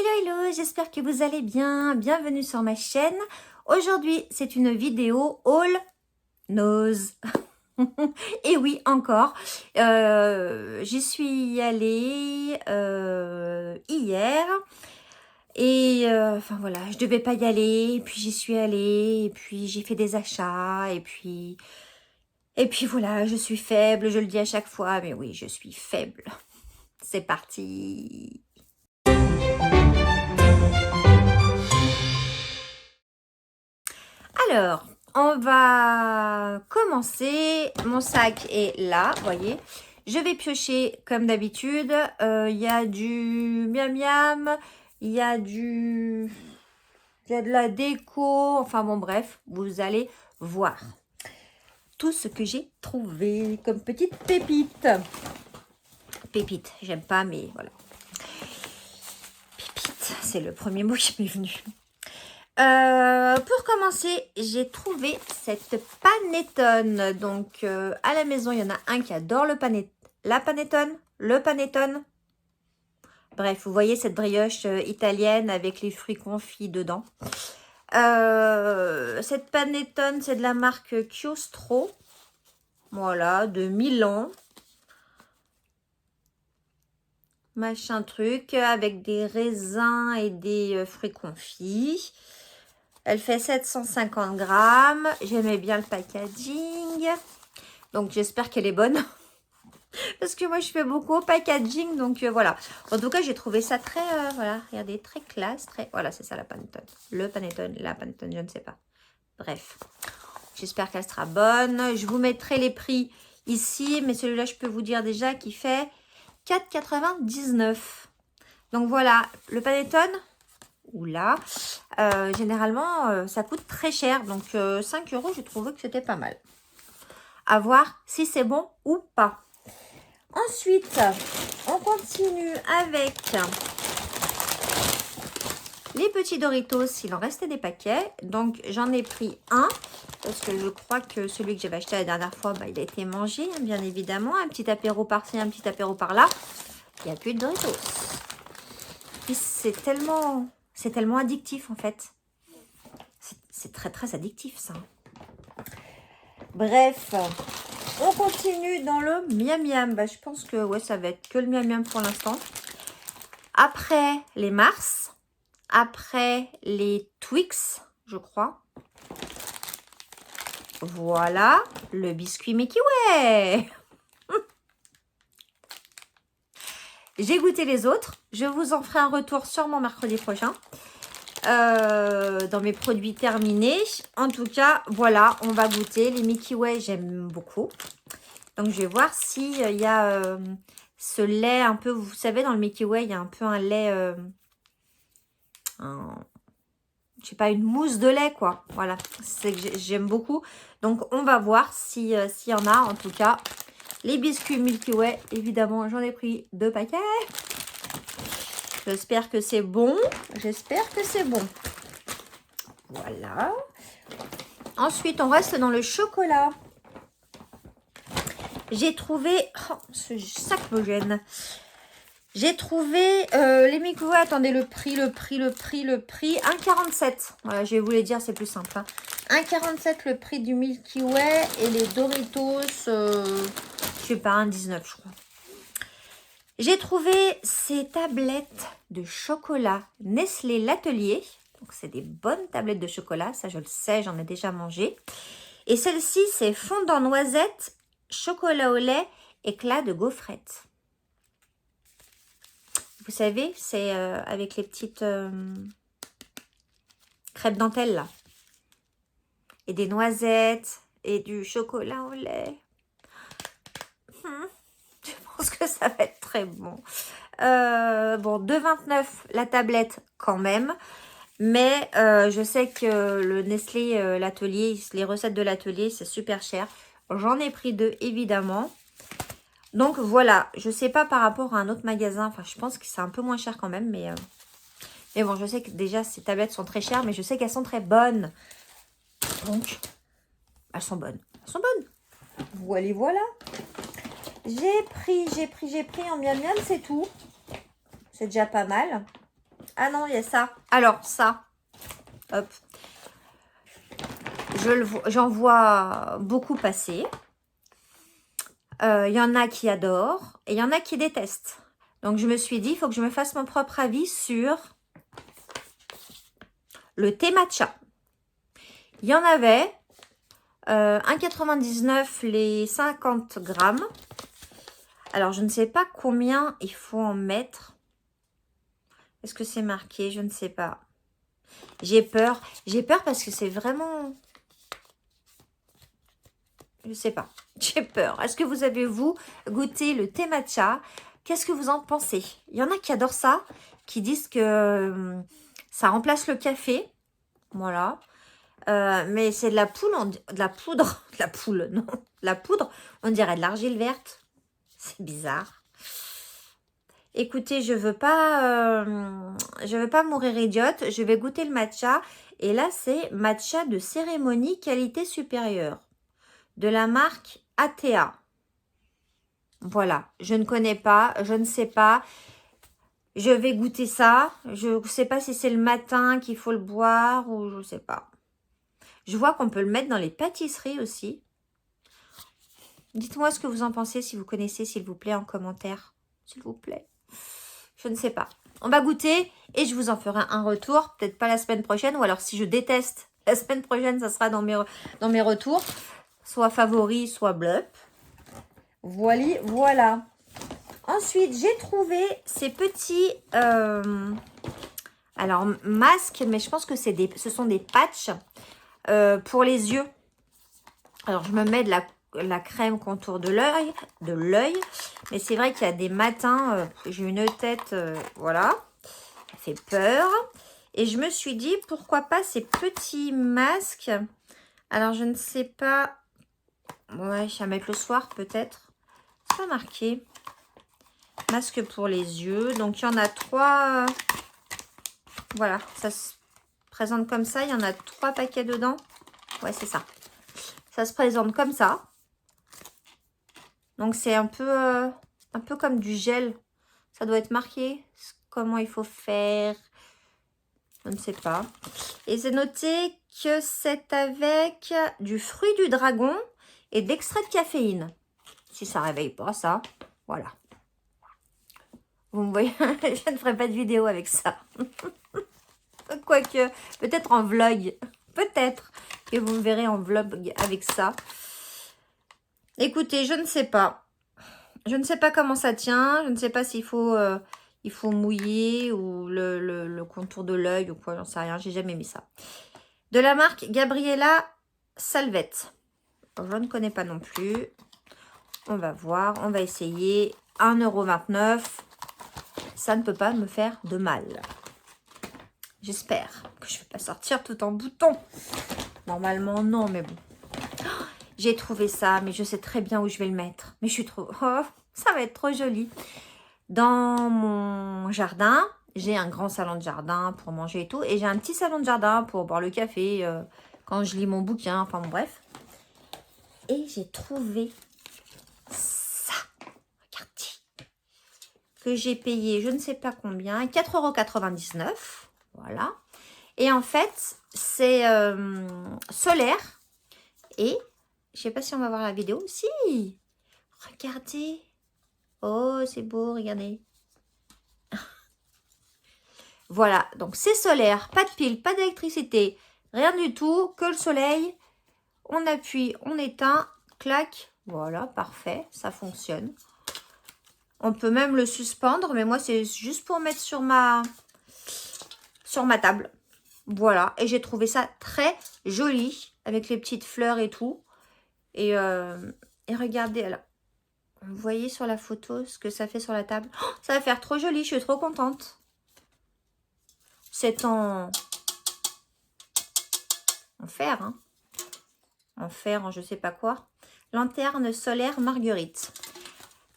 Hello, j'espère que vous allez bien. Bienvenue sur ma chaîne. Aujourd'hui, c'est une vidéo haul nose. Et oui, encore. J'y suis allée hier. Et enfin voilà, je devais pas y aller. Et puis j'y suis allée. Et puis j'ai fait des achats. Et puis voilà, je suis faible. Je le dis à chaque fois. Mais oui, je suis faible. C'est parti. Alors, on va commencer. Mon sac est là, vous voyez. Je vais piocher comme d'habitude. Il y a du miam miam, il y a de la déco. Enfin bon, bref, vous allez voir tout ce que j'ai trouvé comme petite pépite. Pépite, j'aime pas, mais voilà. Pépite, c'est le premier mot qui m'est venu. Pour commencer, j'ai trouvé cette panettone. Donc, à la maison, il y en a un qui adore la panettone, le panettone. Bref, vous voyez cette brioche italienne avec les fruits confits dedans. Cette panettone, c'est de la marque Chiostro. Voilà, de Milan. Machin truc, avec des raisins et des fruits confits. Elle fait 750 grammes. J'aimais bien le packaging. Donc, j'espère qu'elle est bonne. Parce que moi, je fais beaucoup au packaging. Donc, voilà. En tout cas, j'ai trouvé ça très... voilà, regardez, très classe. Voilà, c'est ça la panettone. Le panettone, la panettone, je ne sais pas. Bref. J'espère qu'elle sera bonne. Je vous mettrai les prix ici. Mais celui-là, je peux vous dire déjà qu'il fait 4,99 €. Donc, voilà. Le panettone... Oula, généralement, ça coûte très cher. Donc, 5 €, j'ai trouvé que c'était pas mal. À voir si c'est bon ou pas. Ensuite, on continue avec les petits Doritos. Il en restait des paquets. Donc, j'en ai pris un. Parce que je crois que celui que j'avais acheté la dernière fois, bah, il a été mangé, hein, bien évidemment. Un petit apéro par-ci, un petit apéro par-là. Il n'y a plus de Doritos. Et c'est tellement addictif en fait. C'est très très addictif ça. Bref, on continue dans le miam miam. Bah, je pense que ouais, ça va être que le miam miam pour l'instant. Après les Mars, après les Twix, je crois. Voilà, le biscuit Milky Way. J'ai goûté les autres. Je vous en ferai un retour sûrement mercredi prochain. Dans mes produits terminés. En tout cas, voilà, on va goûter. Les Milky Way, j'aime beaucoup. Donc, je vais voir s'il y a ce lait un peu... Vous savez, dans le Milky Way, il y a un peu un lait... je sais pas, une mousse de lait, quoi. Voilà, c'est que j'aime beaucoup. Donc, on va voir s'il y en a. En tout cas, les biscuits Milky Way, évidemment, j'en ai pris 2 paquets. J'espère que c'est bon. J'espère que c'est bon. Voilà. Ensuite, on reste dans le chocolat. J'ai trouvé... Oh, ce sac me gêne. J'ai trouvé les Milky Way. Attendez, le prix. 1,47. Voilà, je vais vous les dire, c'est plus simple. Hein. 1,47 le prix du Milky Way. Et les Doritos, je sais pas, 1,19 je crois. J'ai trouvé ces tablettes de chocolat Nestlé L'Atelier. Donc, c'est des bonnes tablettes de chocolat. Ça, je le sais, j'en ai déjà mangé. Et celle-ci, c'est fondant noisette, chocolat au lait, éclat de gaufrette. Vous savez, c'est avec les petites crêpes dentelle, là. Et des noisettes et du chocolat au lait. Je pense que ça va être très bon. Bon, 2,29 la tablette quand même. Mais je sais que le Nestlé, l'atelier, les recettes de l'atelier, c'est super cher. J'en ai pris 2, évidemment. Donc voilà, je sais pas par rapport à un autre magasin. Enfin, je pense que c'est un peu moins cher quand même. Mais bon, je sais que déjà, ces tablettes sont très chères. Mais je sais qu'elles sont très bonnes. Donc, elles sont bonnes. Elles sont bonnes. Voilà. J'ai pris en miam miam, c'est tout. C'est déjà pas mal. Ah non, il y a ça. Alors, ça. Hop. J'en vois beaucoup passer. Il y en a qui adorent et il y en a qui détestent. Donc, je me suis dit, il faut que je me fasse mon propre avis sur le thé matcha. Il y en avait 1,99 les 50 grammes. Alors, je ne sais pas combien il faut en mettre. Est-ce que c'est marqué? Je ne sais pas. J'ai peur. J'ai peur parce que c'est vraiment... Je ne sais pas. J'ai peur. Est-ce que vous avez, vous, goûté le thé matcha? Qu'est-ce que vous en pensez? Il y en a qui adorent ça, qui disent que ça remplace le café. Voilà. Mais c'est de la poudre, de la poudre, de la poule, non, de la poudre, on dirait de l'argile verte. C'est bizarre. Écoutez, je veux pas mourir idiote. Je vais goûter le matcha. Et là, c'est matcha de cérémonie qualité supérieure. De la marque ATA. Voilà. Je ne connais pas. Je ne sais pas. Je vais goûter ça. Je ne sais pas si c'est le matin qu'il faut le boire ou je ne sais pas. Je vois qu'on peut le mettre dans les pâtisseries aussi. Dites-moi ce que vous en pensez, si vous connaissez, s'il vous plaît, en commentaire. S'il vous plaît. Je ne sais pas. On va goûter et je vous en ferai un retour. Peut-être pas la semaine prochaine. Ou alors si je déteste, la semaine prochaine, ça sera dans mes retours. Soit favori, soit blup. Voilà. Ensuite, j'ai trouvé ces petits... alors, masques. Mais je pense que ce sont des patchs pour les yeux. Alors, je me mets de la crème contour de l'œil. Mais c'est vrai qu'il y a des matins, j'ai une tête, voilà, ça fait peur. Et je me suis dit, pourquoi pas ces petits masques. Alors, je ne sais pas, ouais, je vais mettre le soir peut-être. C'est pas marqué. Masque pour les yeux. Donc, il y en a 3. Voilà, ça se présente comme ça. Il y en a 3 paquets dedans. Ouais, c'est ça. Ça se présente comme ça. Donc, c'est un peu comme du gel. Ça doit être marqué comment il faut faire. Je ne sais pas. Et c'est noté que c'est avec du fruit du dragon et de l'extrait de caféine. Si ça ne réveille pas ça, voilà. Vous me voyez, je ne ferai pas de vidéo avec ça. Quoique, peut-être en vlog. Peut-être que vous me verrez en vlog avec ça. Écoutez, je ne sais pas. Je ne sais pas comment ça tient. Je ne sais pas s'il faut, mouiller ou le contour de l'œil ou quoi. J'en sais rien. J'ai jamais mis ça. De la marque Gabriela Salvette. Je ne connais pas non plus. On va voir. On va essayer. 1,29 €. Ça ne peut pas me faire de mal. J'espère que je ne vais pas sortir tout en bouton. Normalement, non, mais bon. Oh, j'ai trouvé ça, mais je sais très bien où je vais le mettre. Mais je suis trop... Oh, ça va être trop joli. Dans mon jardin, j'ai un grand salon de jardin pour manger et tout. Et j'ai un petit salon de jardin pour boire le café quand je lis mon bouquin. Enfin, bon, bref. Et j'ai trouvé ça. Regardez. Que j'ai payé, je ne sais pas combien. 4,99 €. Voilà. Et en fait, c'est solaire. Et, je ne sais pas si on va voir la vidéo. Si. Regardez. Oh, c'est beau, regardez. Voilà, donc c'est solaire, pas de pile, pas d'électricité, rien du tout, que le soleil. On appuie, on éteint, clac, voilà, parfait, ça fonctionne. On peut même le suspendre, mais moi c'est juste pour mettre sur ma table. Voilà, et j'ai trouvé ça très joli, avec les petites fleurs et tout. Et regardez, alors, vous voyez sur la photo ce que ça fait sur la table. Oh, ça va faire trop joli, je suis trop contente. C'est en fer, hein. En fer, en je sais pas quoi. Lanterne solaire Marguerite.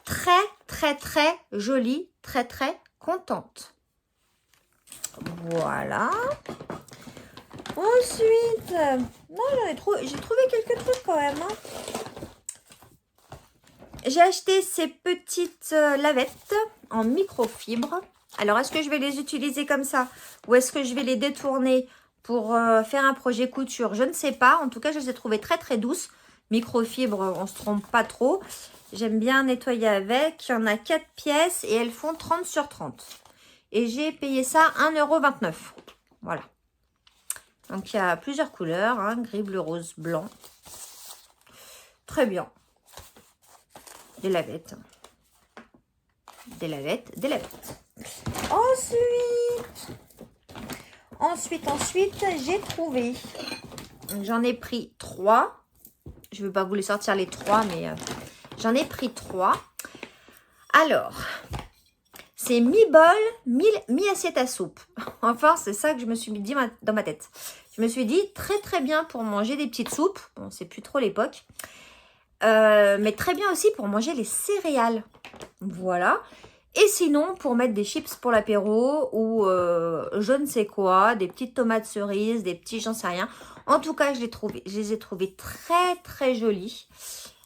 Très, très, très jolie. Très, très contente. Voilà. Ensuite, non, j'ai trouvé quelques trucs quand même. Hein. J'ai acheté ces petites lavettes en microfibre. Alors, est-ce que je vais les utiliser comme ça ou est-ce que je vais les détourner pour faire un projet couture? Je ne sais pas. En tout cas, je les ai trouvées très, très douces. Microfibre, on ne se trompe pas trop. J'aime bien nettoyer avec. Il y en a 4 pièces et elles font 30 sur 30. Et j'ai payé ça 1,29 €. Voilà. Donc, il y a plusieurs couleurs. Hein, gris, bleu, rose, blanc. Très bien. Des lavettes. Des lavettes, des lavettes. Ensuite, j'ai trouvé. J'en ai pris 3. Je ne vais pas vous les sortir les 3, mais j'en ai pris 3. Alors, c'est mi-bol, mi-assiette à soupe. Enfin, c'est ça que je me suis dit dans ma tête. Je me suis dit, très très bien pour manger des petites soupes. Bon, c'est plus trop l'époque. Mais très bien aussi pour manger les céréales. Voilà. Et sinon, pour mettre des chips pour l'apéro ou je ne sais quoi, des petites tomates cerises, des petits, j'en sais rien. En tout cas, je les ai trouvées très très jolies,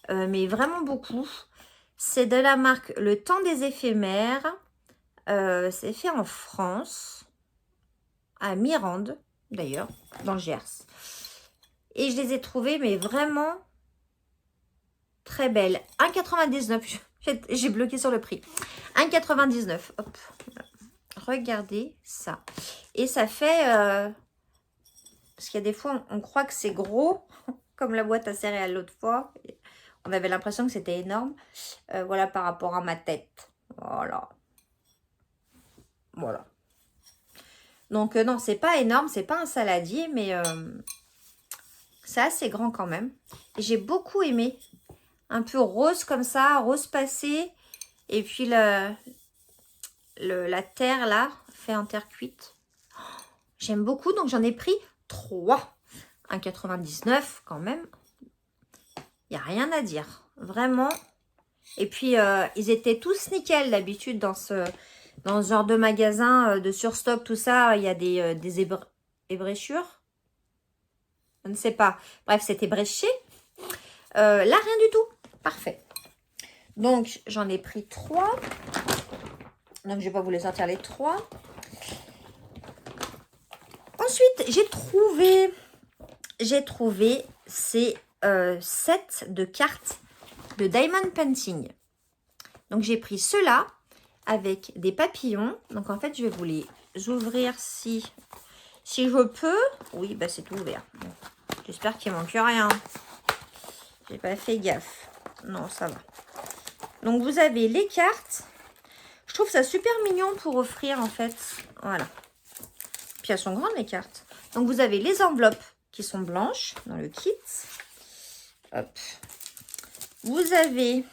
mais vraiment beaucoup. C'est de la marque Le Temps des Éphémères. C'est fait en France, à Mirande d'ailleurs, dans le Gers. Et je les ai trouvées, mais vraiment très belles. 1,99 €. J'ai bloqué sur le prix. 1,99 €. Hop. Regardez ça. Et ça fait... parce qu'il y a des fois, on croit que c'est gros, comme la boîte à céréales l'autre fois. On avait l'impression que c'était énorme. Voilà, par rapport à ma tête. Voilà. Voilà. Donc, non, c'est pas énorme. C'est pas un saladier, mais c'est assez grand quand même. Et j'ai beaucoup aimé. Un peu rose comme ça, rose passé. Et puis, la terre, là, fait en terre cuite. J'aime beaucoup, donc j'en ai pris 3. 1,99 € quand même. Il n'y a rien à dire. Vraiment. Et puis, ils étaient tous nickel d'habitude dans ce genre de magasin de surstock, tout ça. Il y a des ébréchures. Je ne sais pas. Bref, c'était ébréché. Là, rien du tout. Parfait. Donc, j'en ai pris 3. Donc, je ne vais pas vous les sortir les 3. Ensuite, j'ai trouvé ces sets de cartes de Diamond Painting. Donc, j'ai pris ceux-là avec des papillons. Donc, en fait, je vais vous les ouvrir si je peux. Oui, bah c'est tout ouvert. Bon, j'espère qu'il ne manque rien. J'ai pas fait gaffe. Non, ça va. Donc, vous avez les cartes. Je trouve ça super mignon pour offrir, en fait. Voilà. Puis, elles sont grandes, les cartes. Donc, vous avez les enveloppes qui sont blanches dans le kit. Hop. Vous avez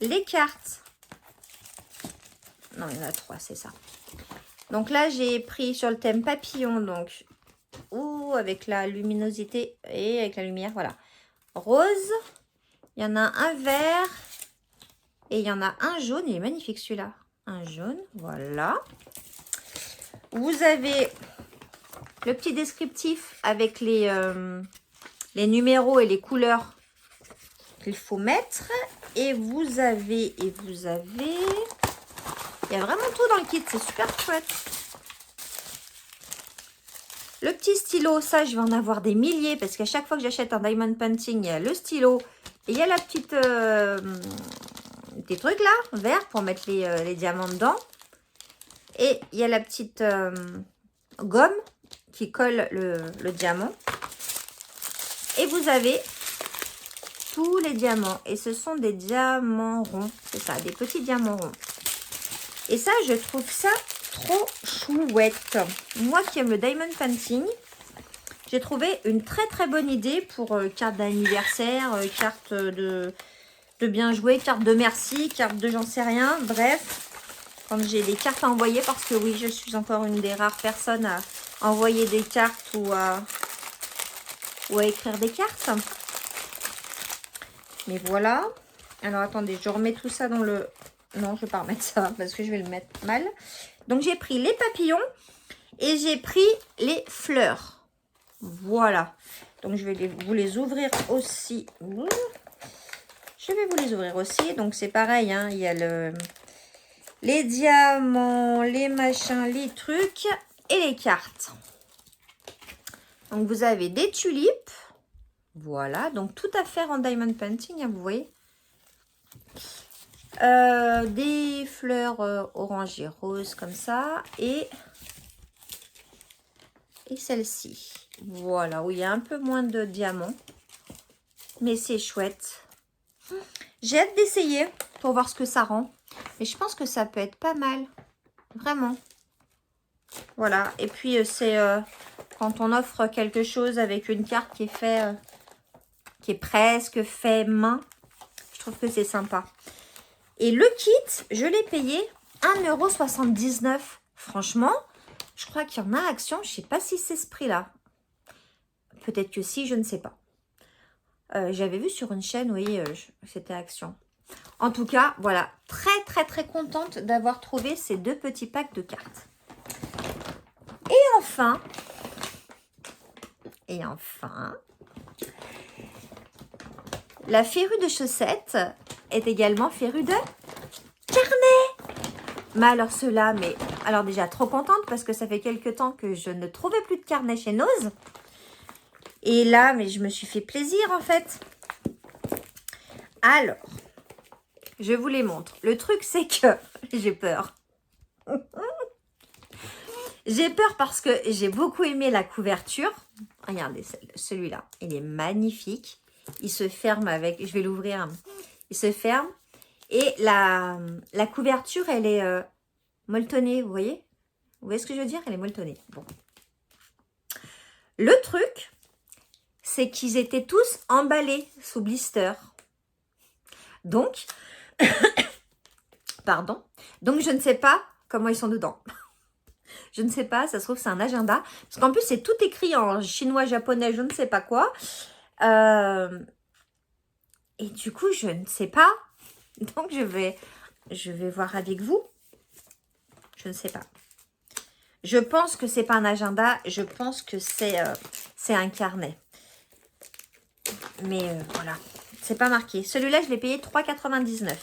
les cartes. Non, il y en a 3, c'est ça. Donc là, j'ai pris sur le thème papillon, donc, avec la luminosité et avec la lumière, voilà. Rose, il y en a un vert et il y en a un jaune. Il est magnifique celui-là. Un jaune, voilà. Vous avez le petit descriptif avec les numéros et les couleurs qu'il faut mettre. Et vous avez... Il y a vraiment tout dans le kit, c'est super chouette. Le petit stylo, ça, je vais en avoir des milliers parce qu'à chaque fois que j'achète un Diamond Painting, il y a le stylo et il y a la petite... des trucs là, verts pour mettre les diamants dedans. Et il y a la petite gomme qui colle le diamant. Et vous avez tous les diamants. Et ce sont des diamants ronds. C'est ça, des petits diamants ronds. Et ça, je trouve ça trop chouette. Moi qui aime le Diamond Painting, j'ai trouvé une très très bonne idée pour carte d'anniversaire, carte de bien jouer, carte de merci, carte de j'en sais rien. Bref, quand j'ai des cartes à envoyer, parce que oui, je suis encore une des rares personnes à envoyer des cartes ou à écrire des cartes. Mais voilà. Alors attendez, je remets tout ça dans le... Non, je ne vais pas remettre ça parce que je vais le mettre mal. Donc, j'ai pris les papillons et j'ai pris les fleurs. Voilà. Donc, je vais vous les ouvrir aussi. Je vais vous les ouvrir aussi. Donc, c'est pareil. Hein, il y a les diamants, les machins, les trucs et les cartes. Donc, vous avez des tulipes. Voilà, donc tout à fait en diamond painting, hein, vous voyez. Des fleurs orange et rose comme ça. Et celle-ci. Voilà, où il y a un peu moins de diamants. Mais c'est chouette. J'ai hâte d'essayer pour voir ce que ça rend. Mais je pense que ça peut être pas mal. Vraiment. Voilà. Et puis, c'est quand on offre quelque chose avec une carte qui est fait, qui est presque fait main. Je trouve que c'est sympa. Et le kit, je l'ai payé 1,79 €. Franchement, je crois qu'il y en a Action. Je ne sais pas si c'est ce prix-là. Peut-être que si, je ne sais pas. J'avais vu sur une chaîne, oui, c'était Action. En tout cas, voilà, très contente d'avoir trouvé ces 2 petits packs de cartes. Et enfin, la férue de chaussettes est également férue de carnet. Mais alors ceux-là, mais alors déjà trop contente parce que ça fait quelques temps que je ne trouvais plus de carnet chez Nose. Et là, mais je me suis fait plaisir en fait. Alors, je vous les montre. Le truc, c'est que j'ai peur. J'ai peur parce que j'ai beaucoup aimé la couverture. Regardez, celui-là, il est magnifique. Il se ferme avec... Je vais l'ouvrir. Il se ferme. Et la couverture, elle est molletonnée, vous voyez? Vous voyez ce que je veux dire? Elle est molletonnée. Bon. Le truc, c'est qu'ils étaient tous emballés sous blister. Donc, pardon. Donc, je ne sais pas comment ils sont dedans. Je ne sais pas, ça se trouve c'est un agenda. Parce qu'en plus, c'est tout écrit en chinois, japonais, je ne sais pas quoi. Et du coup, je ne sais pas. Donc, je vais voir avec vous. Je ne sais pas. Je pense que c'est pas un agenda. Je pense que c'est un carnet. Mais voilà, c'est pas marqué. Celui-là, je l'ai payé 3,99 €.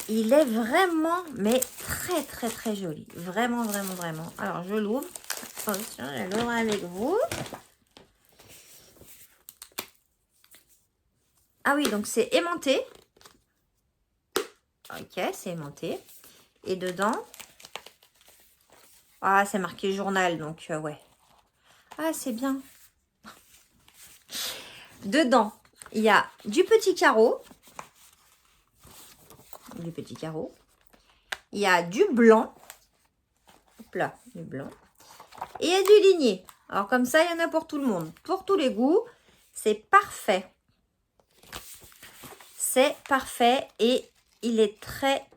Il est vraiment, mais très joli. Vraiment. Alors, je l'ouvre. Attention, je l'ouvre avec vous. Ah oui, donc c'est aimanté. Ok, c'est aimanté. Et dedans... Ah, c'est marqué journal, donc ouais. Ah, c'est bien. Dedans, il y a du petit carreau. Du petit carreau. Il y a du blanc. Hop là, du blanc. Et il y a du ligné. Alors comme ça, il y en a pour tout le monde. Pour tous les goûts. C'est parfait. C'est parfait. Et il est très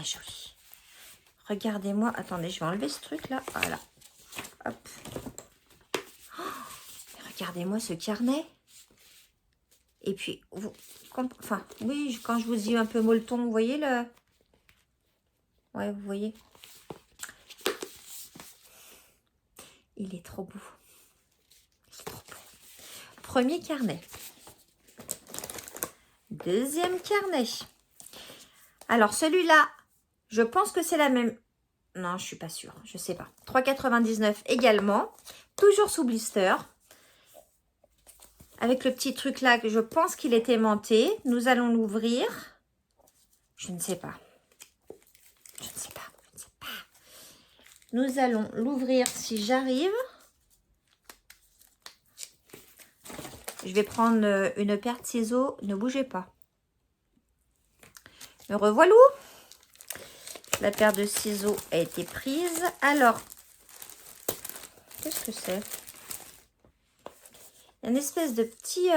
joli. Regardez-moi. Attendez, je vais enlever ce truc-là. Voilà. Hop. Oh, regardez-moi ce carnet. Et puis, enfin, oui, quand je vous dis un peu molleton, vous voyez le... Ouais, vous voyez. Il est trop beau. Il est trop beau. Premier carnet. Deuxième carnet. Alors, celui-là, je pense que c'est la même... Non, je suis pas sûre. Je sais pas. 3,99 € également. Toujours sous blister. Avec le petit truc là, que je pense qu'il est aimanté. Nous allons l'ouvrir. Je ne sais pas. Je ne sais pas. Nous allons l'ouvrir si j'arrive. Je vais prendre une paire de ciseaux. Ne bougez pas. Me revoilà. La paire de ciseaux a été prise. Alors, qu'est-ce que c'est? Il y a une espèce de petit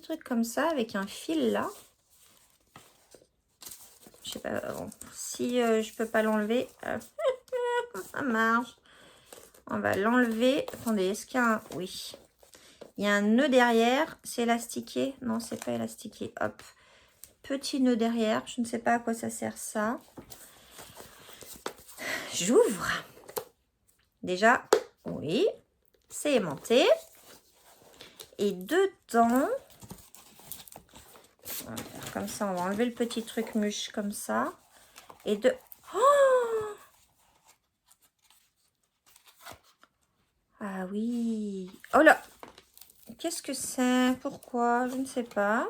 truc comme ça avec un fil là. Je sais pas si je peux pas l'enlever. Ça marche. On va l'enlever. Attendez, est-ce qu'il y a un... Oui. Il y a un nœud derrière. C'est élastiqué? Non, c'est pas élastiqué. Hop. Petit nœud derrière. Je ne sais pas à quoi ça sert ça. J'ouvre. Déjà, oui. C'est aimanté. Et dedans, On va faire comme ça, on va enlever le petit truc mûche comme ça. Et de... Oh, ah oui. Oh là. Qu'est-ce que c'est? Pourquoi? Je ne sais pas.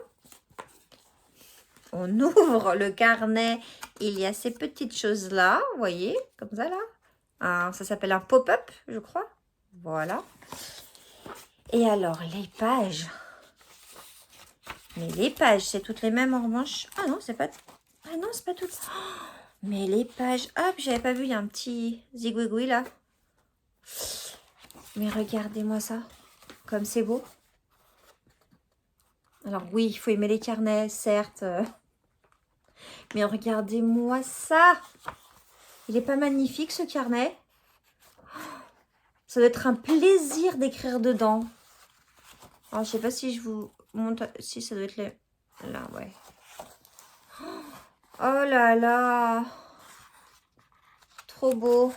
On ouvre le carnet. Il y a ces petites choses-là. Vous voyez? Comme ça, là. Ça s'appelle un pop-up, je crois. Voilà. Et alors, les pages. Mais les pages, c'est toutes les mêmes en revanche. Ah non, c'est pas... Ah non, c'est pas toutes. Oh, mais les pages... Hop, j'avais pas vu, il y a un petit zigouigoui là. Mais regardez-moi ça. Comme c'est beau. Alors oui, il faut aimer les carnets, certes. Mais regardez-moi ça. Il est pas magnifique ce carnet? Ça doit être un plaisir d'écrire dedans. Alors, je sais pas si je vous montre... Si, ça doit être là, ouais. Oh là là. Trop beau.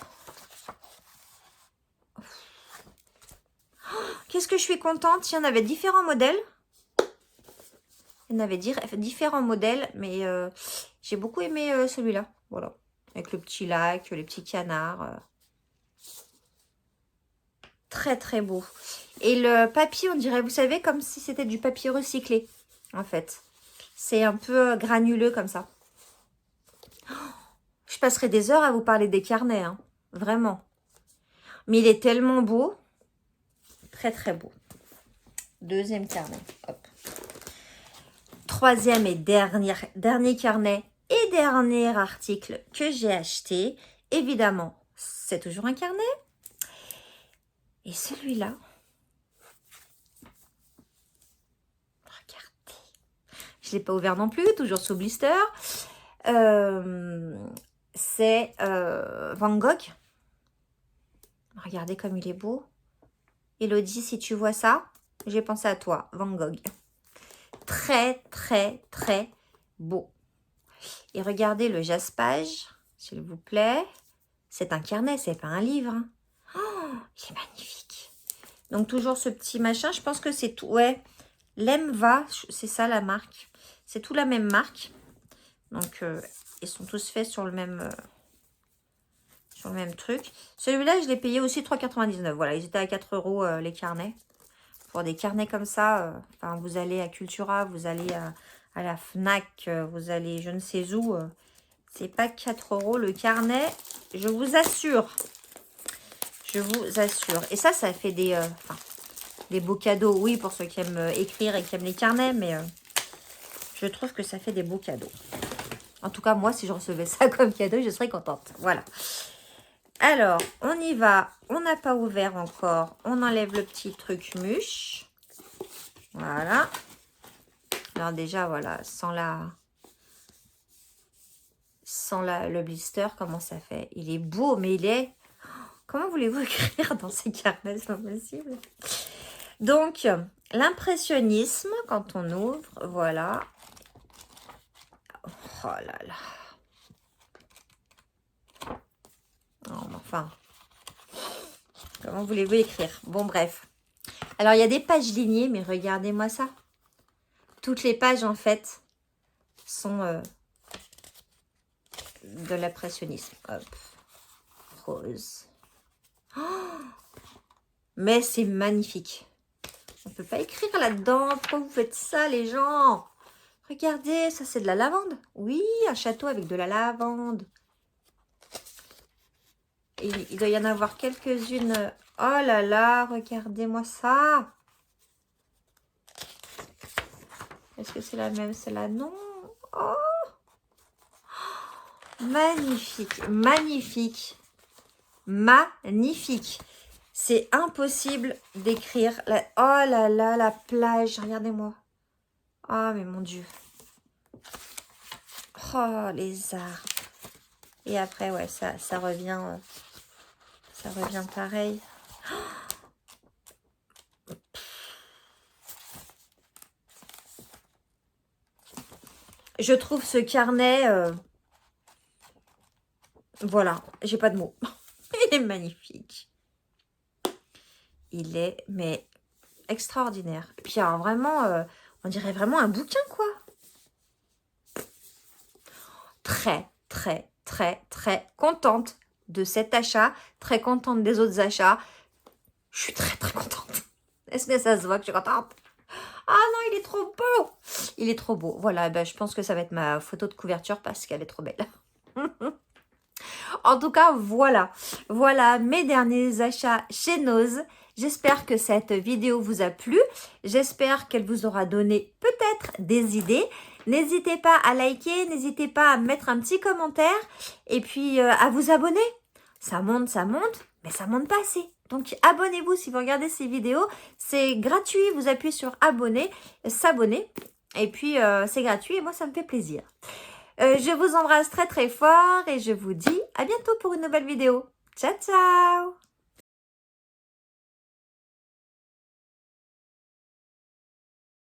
Qu'est-ce que je suis contente. Il y en avait différents modèles. Il y en avait différents modèles. Mais j'ai beaucoup aimé celui-là. Voilà. Avec le petit lac, les petits canards. Très très beau. Et le papier, on dirait, vous savez, comme si c'était du papier recyclé. En fait. C'est un peu granuleux comme ça. Je passerai des heures à vous parler des carnets. Hein. Vraiment. Mais il est tellement beau. Très très beau. Deuxième carnet. Hop. Troisième et dernier carnet et dernier article que j'ai acheté. Évidemment, c'est toujours un carnet. Et celui-là, regardez. Je ne l'ai pas ouvert non plus, toujours sous blister. C'est Van Gogh. Regardez comme il est beau. Elodie, si tu vois ça, j'ai pensé à toi, Van Gogh. Très, très, très beau. Et regardez le jaspage, s'il vous plaît. C'est un carnet, c'est pas un livre. Hein. Oh, il est magnifique. Donc, toujours ce petit machin. Je pense que c'est tout. Ouais, Lemva, c'est ça la marque. C'est tout la même marque. Donc, ils sont tous faits sur le même truc. Celui-là, je l'ai payé aussi 3,99. Voilà, ils étaient à 4 € les carnets. Pour des carnets comme ça, enfin, vous allez à Cultura, vous allez à la Fnac, vous allez je ne sais où. C'est pas 4 € le carnet, je vous assure. Je vous assure. Et ça fait des beaux cadeaux. Oui, pour ceux qui aiment écrire et qui aiment les carnets, mais je trouve que ça fait des beaux cadeaux. En tout cas, moi, si je recevais ça comme cadeau, je serais contente. Voilà. Alors, on y va. On n'a pas ouvert encore. On enlève le petit truc mûche. Voilà. Alors déjà, voilà, sans le blister, comment ça fait? Il est beau, mais il est... Comment voulez-vous écrire dans ces carnets? C'est pas possible. Donc, l'impressionnisme, quand on ouvre, voilà. Oh là là. Non, mais enfin... Comment voulez-vous écrire? Bon, bref. Alors, il y a des pages lignées, mais regardez-moi ça. Toutes les pages, en fait, sont de l'impressionnisme. Hop. Rose. Oh, mais c'est magnifique. On ne peut pas écrire là-dedans. Pourquoi vous faites ça, les gens? Regardez, ça, c'est de la lavande. Oui, un château avec de la lavande. Et il doit y en avoir quelques-unes. Oh là là, regardez-moi ça. Est-ce que c'est la même? C'est la non. Oh, magnifique, magnifique, magnifique. C'est impossible d'écrire. Oh là là, la plage. Regardez-moi. Oh, mais mon Dieu. Oh, les arbres. Et après, ouais, ça revient pareil. Je trouve ce carnet... voilà, j'ai pas de mots. Il est magnifique. Il est, mais extraordinaire. Et puis, alors, vraiment, on dirait vraiment un bouquin, quoi. très, très, très, très contente de cet achat, très contente des autres achats. Je suis très, très contente. Est-ce que ça se voit que je suis contente? Ah non, il est trop beau. Il est trop beau. Voilà, ben, je pense que ça va être ma photo de couverture parce qu'elle est trop belle. En tout cas, voilà. Voilà mes derniers achats chez Nose. J'espère que cette vidéo vous a plu. J'espère qu'elle vous aura donné peut-être des idées. N'hésitez pas à liker, n'hésitez pas à mettre un petit commentaire et puis à vous abonner. Ça monte, mais ça monte pas assez. Donc abonnez-vous si vous regardez ces vidéos. C'est gratuit, vous appuyez sur abonner, s'abonner. Et puis c'est gratuit et moi ça me fait plaisir. Je vous embrasse très très fort et je vous dis à bientôt pour une nouvelle vidéo. Ciao ciao!